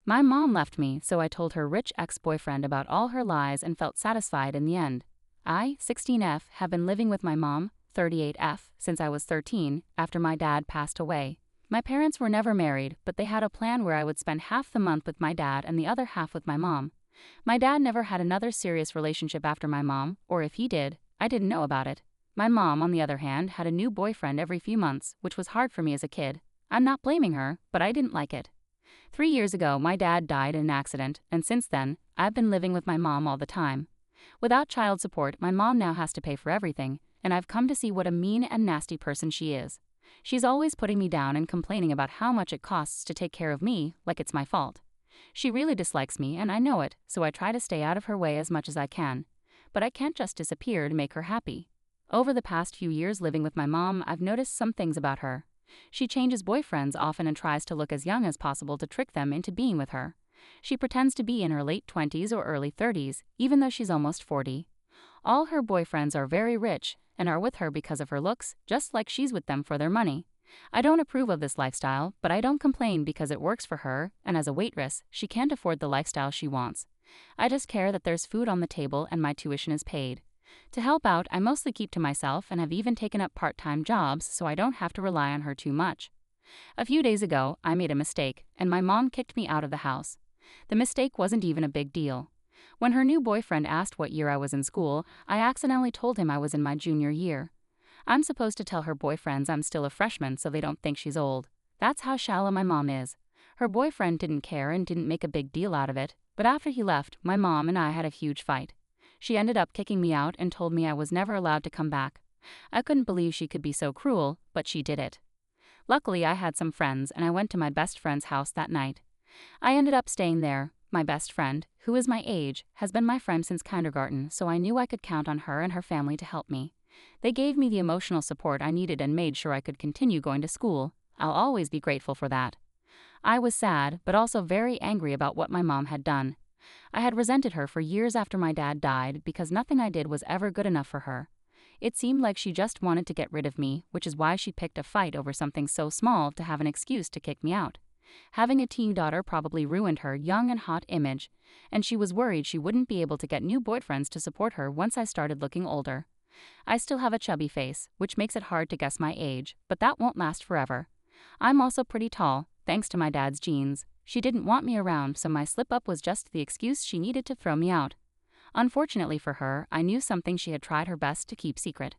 My mom left me, so I told her rich ex-boyfriend about all her lies and felt satisfied in the end. I, 16F, have been living with my mom, 38F, since I was 13, after my dad passed away. My parents were never married, but they had a plan where I would spend half the month with my dad and the other half with my mom. My dad never had another serious relationship after my mom, or if he did, I didn't know about it. My mom, on the other hand, had a new boyfriend every few months, which was hard for me as a kid. I'm not blaming her, but I didn't like it. 3 years ago, my dad died in an accident, and since then, I've been living with my mom all the time. Without child support, my mom now has to pay for everything, and I've come to see what a mean and nasty person she is. She's always putting me down and complaining about how much it costs to take care of me, like it's my fault. She really dislikes me, and I know it, so I try to stay out of her way as much as I can. But I can't just disappear to make her happy. Over the past few years living with my mom, I've noticed some things about her. She changes boyfriends often and tries to look as young as possible to trick them into being with her. She pretends to be in her late 20s or early 30s, even though she's almost 40. All her boyfriends are very rich and are with her because of her looks, just like she's with them for their money. I don't approve of this lifestyle, but I don't complain because it works for her, and as a waitress, she can't afford the lifestyle she wants. I just care that there's food on the table and my tuition is paid. To help out, I mostly keep to myself and have even taken up part-time jobs so I don't have to rely on her too much. A few days ago, I made a mistake, and my mom kicked me out of the house. The mistake wasn't even a big deal. When her new boyfriend asked what year I was in school, I accidentally told him I was in my junior year. I'm supposed to tell her boyfriends I'm still a freshman so they don't think she's old. That's how shallow my mom is. Her boyfriend didn't care and didn't make a big deal out of it, but after he left, my mom and I had a huge fight. She ended up kicking me out and told me I was never allowed to come back. I couldn't believe she could be so cruel, but she did it. Luckily, I had some friends and I went to my best friend's house that night. I ended up staying there. My best friend, who is my age, has been my friend since kindergarten, so I knew I could count on her and her family to help me. They gave me the emotional support I needed and made sure I could continue going to school. I'll always be grateful for that. I was sad, but also very angry about what my mom had done. I had resented her for years after my dad died because nothing I did was ever good enough for her. It seemed like she just wanted to get rid of me, which is why she picked a fight over something so small to have an excuse to kick me out. Having a teen daughter probably ruined her young and hot image, and she was worried she wouldn't be able to get new boyfriends to support her once I started looking older. I still have a chubby face, which makes it hard to guess my age, but that won't last forever. I'm also pretty tall, thanks to my dad's genes. She didn't want me around, so my slip-up was just the excuse she needed to throw me out. Unfortunately for her, I knew something she had tried her best to keep secret.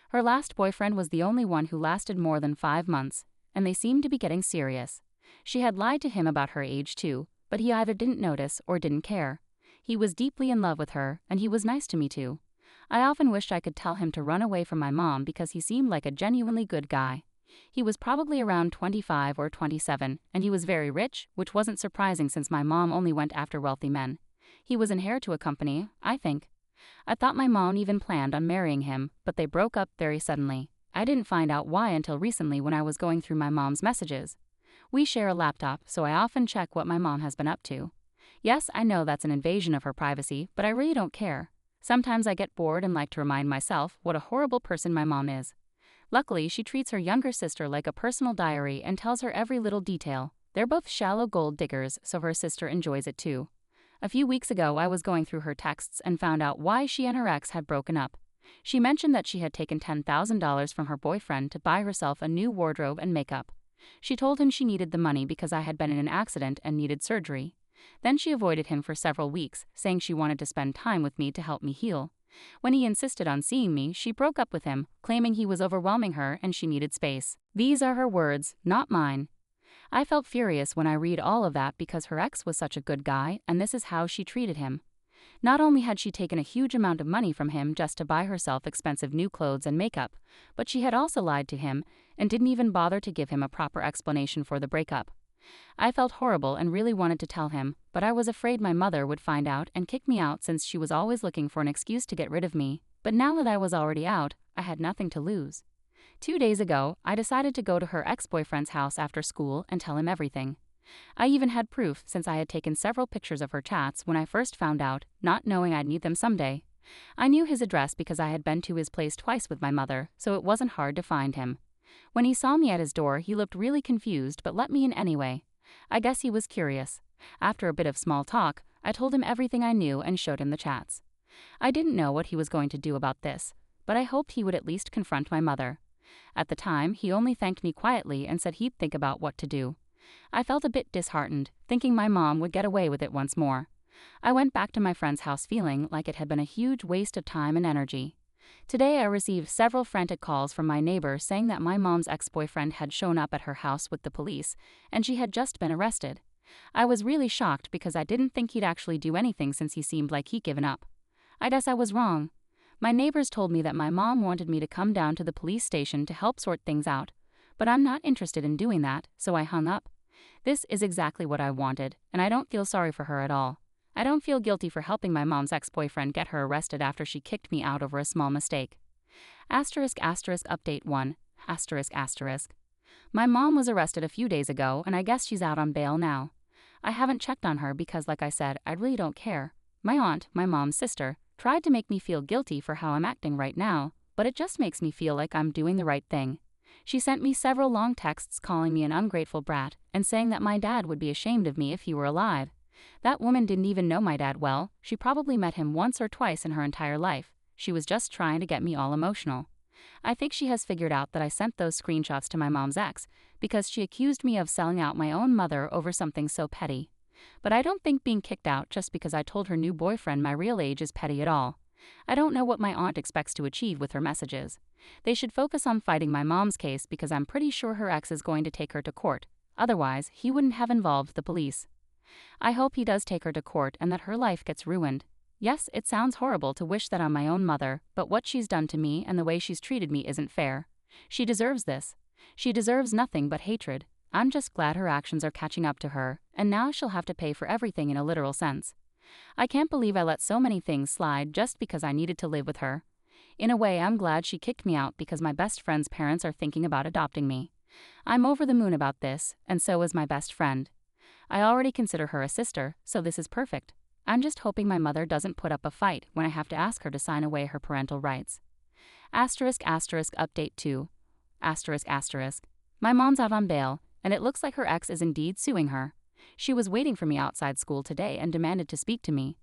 Her last boyfriend was the only one who lasted more than 5 months, and they seemed to be getting serious. She had lied to him about her age too, but he either didn't notice or didn't care. He was deeply in love with her, and he was nice to me too. I often wished I could tell him to run away from my mom because he seemed like a genuinely good guy. He was probably around 25 or 27, and he was very rich, which wasn't surprising since my mom only went after wealthy men. He was an heir to a company, I think. I thought my mom even planned on marrying him, but they broke up very suddenly. I didn't find out why until recently when I was going through my mom's messages. We share a laptop, so I often check what my mom has been up to. Yes, I know that's an invasion of her privacy, but I really don't care. Sometimes I get bored and like to remind myself what a horrible person my mom is. Luckily, she treats her younger sister like a personal diary and tells her every little detail. They're both shallow gold diggers, so her sister enjoys it too. A few weeks ago, I was going through her texts and found out why she and her ex had broken up. She mentioned that she had taken $10,000 from her boyfriend to buy herself a new wardrobe and makeup. She told him she needed the money because I had been in an accident and needed surgery. Then she avoided him for several weeks, saying she wanted to spend time with me to help me heal. When he insisted on seeing me, she broke up with him, claiming he was overwhelming her and she needed space. These are her words, not mine. I felt furious when I read all of that because her ex was such a good guy and this is how she treated him. Not only had she taken a huge amount of money from him just to buy herself expensive new clothes and makeup, but she had also lied to him and didn't even bother to give him a proper explanation for the breakup. I felt horrible and really wanted to tell him, but I was afraid my mother would find out and kick me out since she was always looking for an excuse to get rid of me. But now that I was already out, I had nothing to lose. 2 days ago, I decided to go to her ex-boyfriend's house after school and tell him everything. I even had proof since I had taken several pictures of her chats when I first found out, not knowing I'd need them someday. I knew his address because I had been to his place twice with my mother, so it wasn't hard to find him. When he saw me at his door, he looked really confused but let me in anyway. I guess he was curious. After a bit of small talk, I told him everything I knew and showed him the chats. I didn't know what he was going to do about this, but I hoped he would at least confront my mother. At the time, he only thanked me quietly and said he'd think about what to do. I felt a bit disheartened, thinking my mom would get away with it once more. I went back to my friend's house feeling like it had been a huge waste of time and energy. Today I received several frantic calls from my neighbor saying that my mom's ex-boyfriend had shown up at her house with the police, and she had just been arrested. I was really shocked because I didn't think he'd actually do anything since he seemed like he'd given up. I guess I was wrong. My neighbors told me that my mom wanted me to come down to the police station to help sort things out, but I'm not interested in doing that, so I hung up. This is exactly what I wanted, and I don't feel sorry for her at all. I don't feel guilty for helping my mom's ex-boyfriend get her arrested after she kicked me out over a small mistake. Update 1. My mom was arrested a few days ago, and I guess she's out on bail now. I haven't checked on her because, like I said, I really don't care. My aunt, my mom's sister, tried to make me feel guilty for how I'm acting right now, but it just makes me feel like I'm doing the right thing. She sent me several long texts calling me an ungrateful brat and saying that my dad would be ashamed of me if he were alive. That woman didn't even know my dad well. She probably met him once or twice in her entire life. She was just trying to get me all emotional. I think she has figured out that I sent those screenshots to my mom's ex because she accused me of selling out my own mother over something so petty. But I don't think being kicked out just because I told her new boyfriend my real age is petty at all. I don't know what my aunt expects to achieve with her messages. They should focus on fighting my mom's case because I'm pretty sure her ex is going to take her to court. Otherwise, he wouldn't have involved the police. I hope he does take her to court and that her life gets ruined. Yes, it sounds horrible to wish that on my own mother, but what she's done to me and the way she's treated me isn't fair. She deserves this. She deserves nothing but hatred. I'm just glad her actions are catching up to her, and now she'll have to pay for everything in a literal sense. I can't believe I let so many things slide just because I needed to live with her. In a way, I'm glad she kicked me out because my best friend's parents are thinking about adopting me. I'm over the moon about this, and so is my best friend. I already consider her a sister, so this is perfect. I'm just hoping my mother doesn't put up a fight when I have to ask her to sign away her parental rights. Update 2. My mom's out on bail, and it looks like her ex is indeed suing her. She was waiting for me outside school today and demanded to speak to me.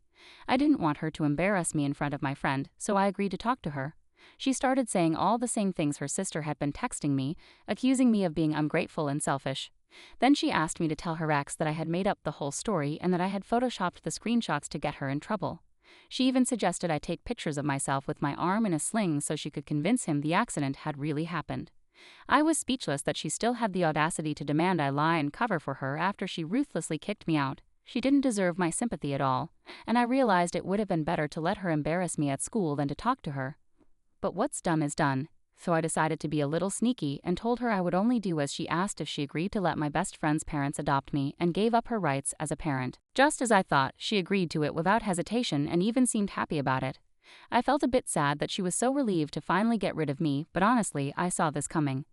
I didn't want her to embarrass me in front of my friend, so I agreed to talk to her. She started saying all the same things her sister had been texting me, accusing me of being ungrateful and selfish. Then she asked me to tell her ex that I had made up the whole story and that I had photoshopped the screenshots to get her in trouble. She even suggested I take pictures of myself with my arm in a sling so she could convince him the accident had really happened. I was speechless that she still had the audacity to demand I lie and cover for her after she ruthlessly kicked me out. She didn't deserve my sympathy at all, and I realized it would have been better to let her embarrass me at school than to talk to her. But what's done is done, so I decided to be a little sneaky and told her I would only do as she asked if she agreed to let my best friend's parents adopt me and gave up her rights as a parent. Just as I thought, she agreed to it without hesitation and even seemed happy about it. I felt a bit sad that she was so relieved to finally get rid of me, but honestly, I saw this coming.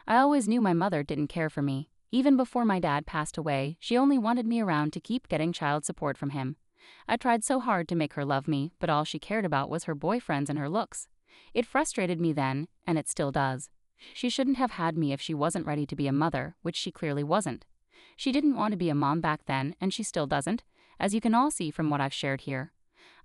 I always knew my mother didn't care for me. Even before my dad passed away, she only wanted me around to keep getting child support from him. I tried so hard to make her love me, but all she cared about was her boyfriends and her looks. It frustrated me then, and it still does. She shouldn't have had me if she wasn't ready to be a mother, which she clearly wasn't. She didn't want to be a mom back then, and she still doesn't, as you can all see from what I've shared here.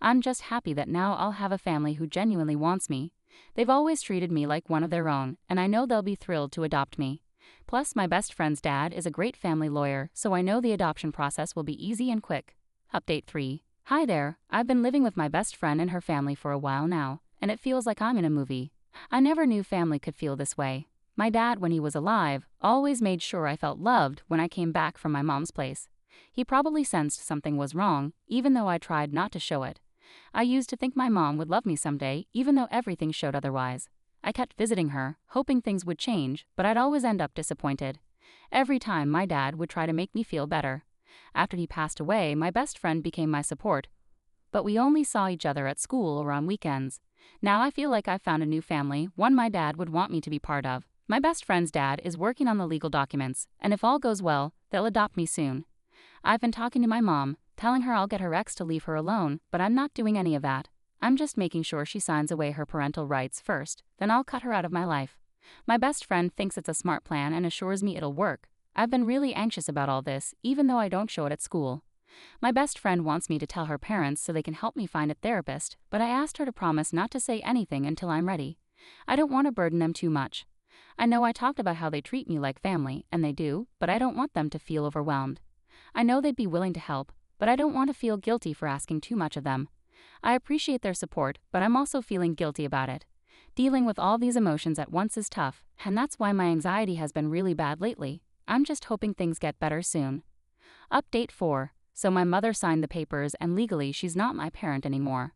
I'm just happy that now I'll have a family who genuinely wants me. They've always treated me like one of their own, and I know they'll be thrilled to adopt me. Plus, my best friend's dad is a great family lawyer, so I know the adoption process will be easy and quick. Update 3. Hi there, I've been living with my best friend and her family for a while now, and it feels like I'm in a movie. I never knew family could feel this way. My dad, when he was alive, always made sure I felt loved when I came back from my mom's place. He probably sensed something was wrong, even though I tried not to show it. I used to think my mom would love me someday, even though everything showed otherwise. I kept visiting her, hoping things would change, but I'd always end up disappointed. Every time my dad would try to make me feel better. After he passed away, my best friend became my support, but we only saw each other at school or on weekends. Now I feel like I've found a new family, one my dad would want me to be part of. My best friend's dad is working on the legal documents, and if all goes well, they'll adopt me soon. I've been talking to my mom, telling her I'll get her ex to leave her alone, but I'm not doing any of that. I'm just making sure she signs away her parental rights first, then I'll cut her out of my life. My best friend thinks it's a smart plan and assures me it'll work. I've been really anxious about all this, even though I don't show it at school. My best friend wants me to tell her parents so they can help me find a therapist, but I asked her to promise not to say anything until I'm ready. I don't want to burden them too much. I know I talked about how they treat me like family, and they do, but I don't want them to feel overwhelmed. I know they'd be willing to help, but I don't want to feel guilty for asking too much of them. I appreciate their support, but I'm also feeling guilty about it. Dealing with all these emotions at once is tough, and that's why my anxiety has been really bad lately. I'm just hoping things get better soon. Update 4. So my mother signed the papers and legally she's not my parent anymore.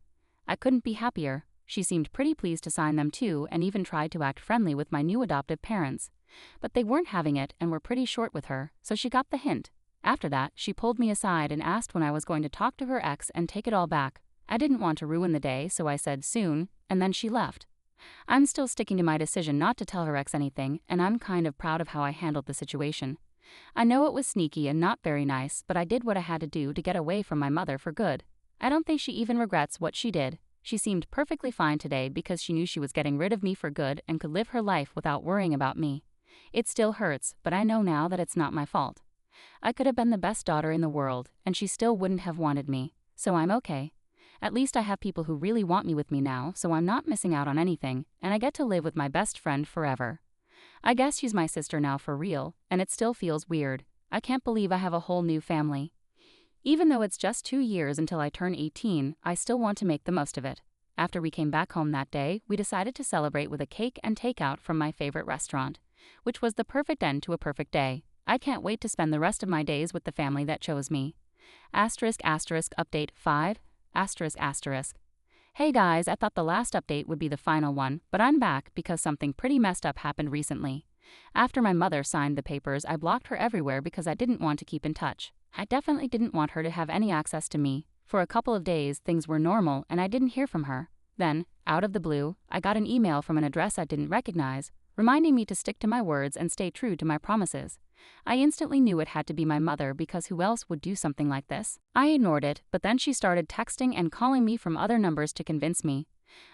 I couldn't be happier. She seemed pretty pleased to sign them too and even tried to act friendly with my new adoptive parents. But they weren't having it and were pretty short with her, so she got the hint. After that, she pulled me aside and asked when I was going to talk to her ex and take it all back. I didn't want to ruin the day, so I said soon, and then she left. I'm still sticking to my decision not to tell her ex anything, and I'm kind of proud of how I handled the situation. I know it was sneaky and not very nice, but I did what I had to do to get away from my mother for good. I don't think she even regrets what she did. She seemed perfectly fine today because she knew she was getting rid of me for good and could live her life without worrying about me. It still hurts, but I know now that it's not my fault. I could have been the best daughter in the world, and she still wouldn't have wanted me, so I'm okay. At least I have people who really want me with me now, so I'm not missing out on anything, and I get to live with my best friend forever. I guess she's my sister now for real, and it still feels weird. I can't believe I have a whole new family. Even though it's just 2 years until I turn 18, I still want to make the most of it. After we came back home that day, we decided to celebrate with a cake and takeout from my favorite restaurant, which was the perfect end to a perfect day. I can't wait to spend the rest of my days with the family that chose me. Update 5. Hey guys, I thought the last update would be the final one, but I'm back because something pretty messed up happened recently. After my mother signed the papers, I blocked her everywhere because I didn't want to keep in touch. I definitely didn't want her to have any access to me. For a couple of days, things were normal and I didn't hear from her. Then, out of the blue, I got an email from an address I didn't recognize, reminding me to stick to my words and stay true to my promises. I instantly knew it had to be my mother because who else would do something like this? I ignored it, but then she started texting and calling me from other numbers to convince me.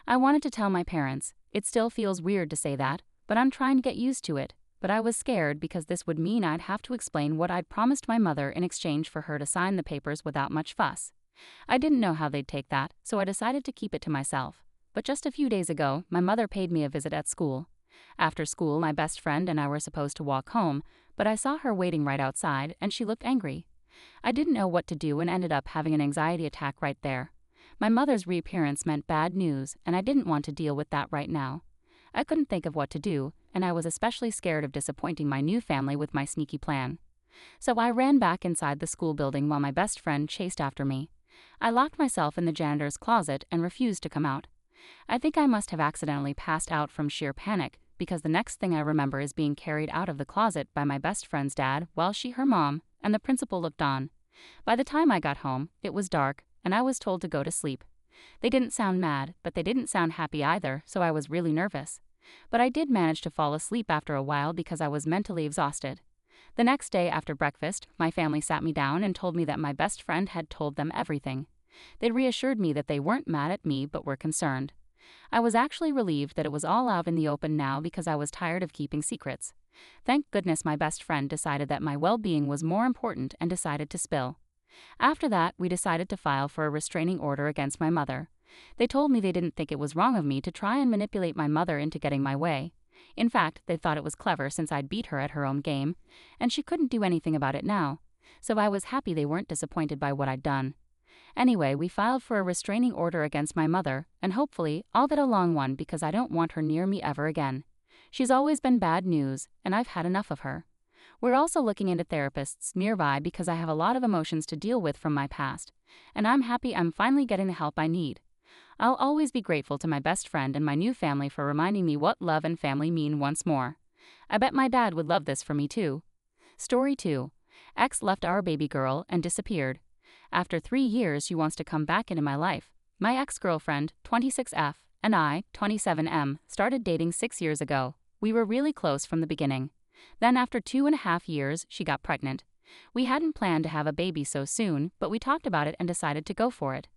I wanted to tell my parents. It still feels weird to say that, but I'm trying to get used to it. But I was scared because this would mean I'd have to explain what I'd promised my mother in exchange for her to sign the papers without much fuss. I didn't know how they'd take that, so I decided to keep it to myself. But just a few days ago, my mother paid me a visit at school. After school, my best friend and I were supposed to walk home, but I saw her waiting right outside and she looked angry. I didn't know what to do and ended up having an anxiety attack right there. My mother's reappearance meant bad news, and I didn't want to deal with that right now. I couldn't think of what to do, and I was especially scared of disappointing my new family with my sneaky plan. So I ran back inside the school building while my best friend chased after me. I locked myself in the janitor's closet and refused to come out. I think I must have accidentally passed out from sheer panic, because the next thing I remember is being carried out of the closet by my best friend's dad while her mom, and the principal looked on. By the time I got home, it was dark, and I was told to go to sleep. They didn't sound mad, but they didn't sound happy either, so I was really nervous. But I did manage to fall asleep after a while because I was mentally exhausted. The next day after breakfast, my family sat me down and told me that my best friend had told them everything. They reassured me that they weren't mad at me but were concerned. I was actually relieved that it was all out in the open now because I was tired of keeping secrets. Thank goodness my best friend decided that my well-being was more important and decided to spill. After that, we decided to file for a restraining order against my mother. They told me they didn't think it was wrong of me to try and manipulate my mother into getting my way. In fact, they thought it was clever since I'd beat her at her own game, and she couldn't do anything about it now. So I was happy they weren't disappointed by what I'd done. Anyway, we filed for a restraining order against my mother, and hopefully I'll get a long one because I don't want her near me ever again. She's always been bad news, and I've had enough of her. We're also looking into therapists nearby because I have a lot of emotions to deal with from my past, and I'm happy I'm finally getting the help I need. I'll always be grateful to my best friend and my new family for reminding me what love and family mean once more. I bet my dad would love this for me too. Story 2. Ex left our baby girl and disappeared. After 3 years, she wants to come back into my life. My ex-girlfriend, 26F, and I, 27M, started dating 6 years ago. We were really close from the beginning. Then after 2.5 years, she got pregnant. We hadn't planned to have a baby so soon, but we talked about it and decided to go for it.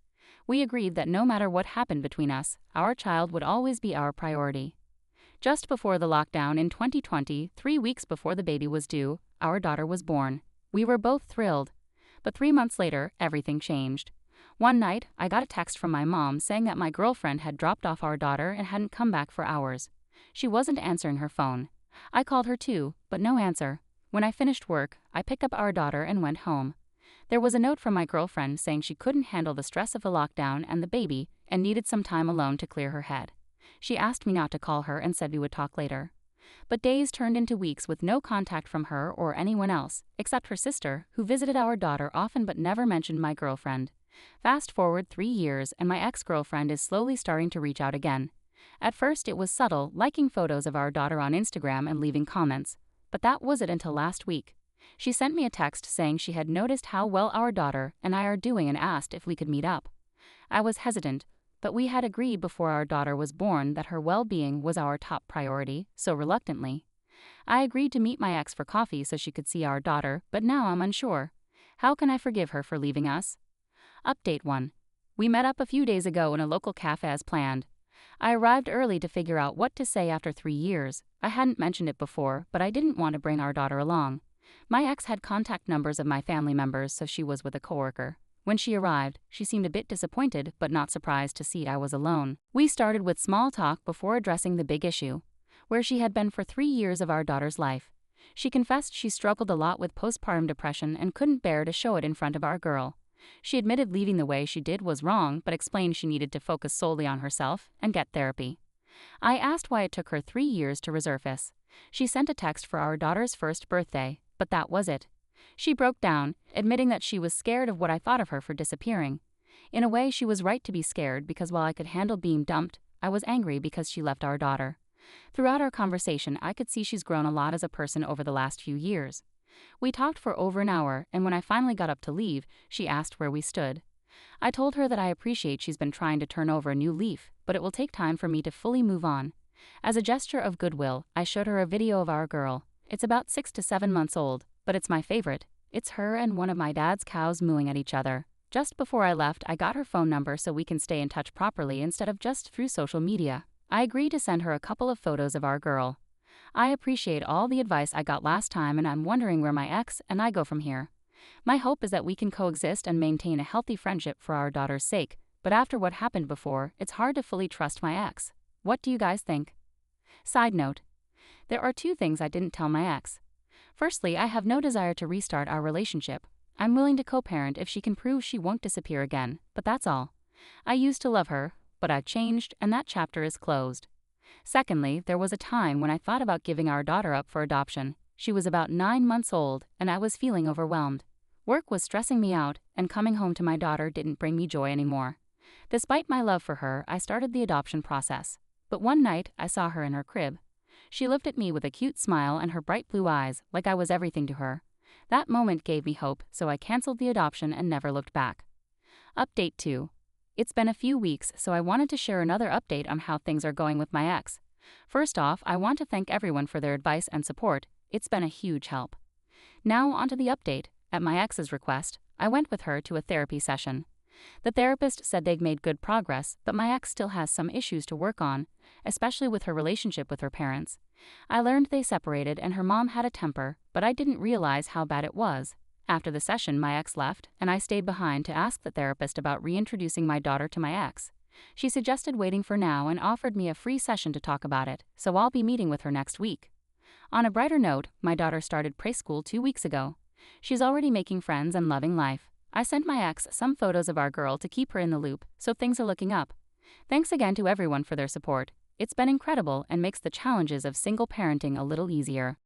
We agreed that no matter what happened between us, our child would always be our priority. Just before the lockdown in 2020, 3 weeks before the baby was due, our daughter was born. We were both thrilled. But 3 months later, everything changed. One night, I got a text from my mom saying that my girlfriend had dropped off our daughter and hadn't come back for hours. She wasn't answering her phone. I called her too, but no answer. When I finished work, I picked up our daughter and went home. There was a note from my girlfriend saying she couldn't handle the stress of the lockdown and the baby and needed some time alone to clear her head. She asked me not to call her and said we would talk later. But days turned into weeks with no contact from her or anyone else, except her sister, who visited our daughter often but never mentioned my girlfriend. Fast forward 3 years and my ex-girlfriend is slowly starting to reach out again. At first it was subtle, liking photos of our daughter on Instagram and leaving comments. But that was it until last week. She sent me a text saying she had noticed how well our daughter and I are doing and asked if we could meet up. I was hesitant, but we had agreed before our daughter was born that her well-being was our top priority, so reluctantly. I agreed to meet my ex for coffee so she could see our daughter, but now I'm unsure. How can I forgive her for leaving us? Update 1. We met up a few days ago in a local cafe as planned. I arrived early to figure out what to say after 3 years. I hadn't mentioned it before, but I didn't want to bring our daughter along. My ex had contact numbers of my family members, so she was with a coworker. When she arrived, she seemed a bit disappointed but not surprised to see I was alone. We started with small talk before addressing the big issue, where she had been for 3 years of our daughter's life. She confessed she struggled a lot with postpartum depression and couldn't bear to show it in front of our girl. She admitted leaving the way she did was wrong, but explained she needed to focus solely on herself and get therapy. I asked why it took her 3 years to resurface. She sent a text for our daughter's first birthday, but that was it. She broke down, admitting that she was scared of what I thought of her for disappearing. In a way, she was right to be scared because while I could handle being dumped, I was angry because she left our daughter. Throughout our conversation, I could see she's grown a lot as a person over the last few years. We talked for over an hour, and when I finally got up to leave, she asked where we stood. I told her that I appreciate she's been trying to turn over a new leaf, but it will take time for me to fully move on. As a gesture of goodwill, I showed her a video of our girl. It's about 6 to 7 months old, but it's my favorite. It's her and one of my dad's cows mooing at each other. Just before I left, I got her phone number so we can stay in touch properly instead of just through social media. I agreed to send her a couple of photos of our girl. I appreciate all the advice I got last time, and I'm wondering where my ex and I go from here. My hope is that we can coexist and maintain a healthy friendship for our daughter's sake, but after what happened before, it's hard to fully trust my ex. What do you guys think? Side note. There are 2 things I didn't tell my ex. Firstly, I have no desire to restart our relationship. I'm willing to co-parent if she can prove she won't disappear again, but that's all. I used to love her, but I've changed, and that chapter is closed. Secondly, there was a time when I thought about giving our daughter up for adoption. She was about 9 months old, and I was feeling overwhelmed. Work was stressing me out, and coming home to my daughter didn't bring me joy anymore. Despite my love for her, I started the adoption process. But one night, I saw her in her crib. She looked at me with a cute smile and her bright blue eyes, like I was everything to her. That moment gave me hope, so I canceled the adoption and never looked back. Update 2. It's been a few weeks, so I wanted to share another update on how things are going with my ex. First off, I want to thank everyone for their advice and support. It's been a huge help. Now onto the update. At my ex's request, I went with her to a therapy session. The therapist said they'd made good progress, but my ex still has some issues to work on, especially with her relationship with her parents. I learned they separated and her mom had a temper, but I didn't realize how bad it was. After the session, my ex left, and I stayed behind to ask the therapist about reintroducing my daughter to my ex. She suggested waiting for now and offered me a free session to talk about it, so I'll be meeting with her next week. On a brighter note, my daughter started preschool 2 weeks ago. She's already making friends and loving life. I sent my ex some photos of our girl to keep her in the loop, so things are looking up. Thanks again to everyone for their support. It's been incredible and makes the challenges of single parenting a little easier.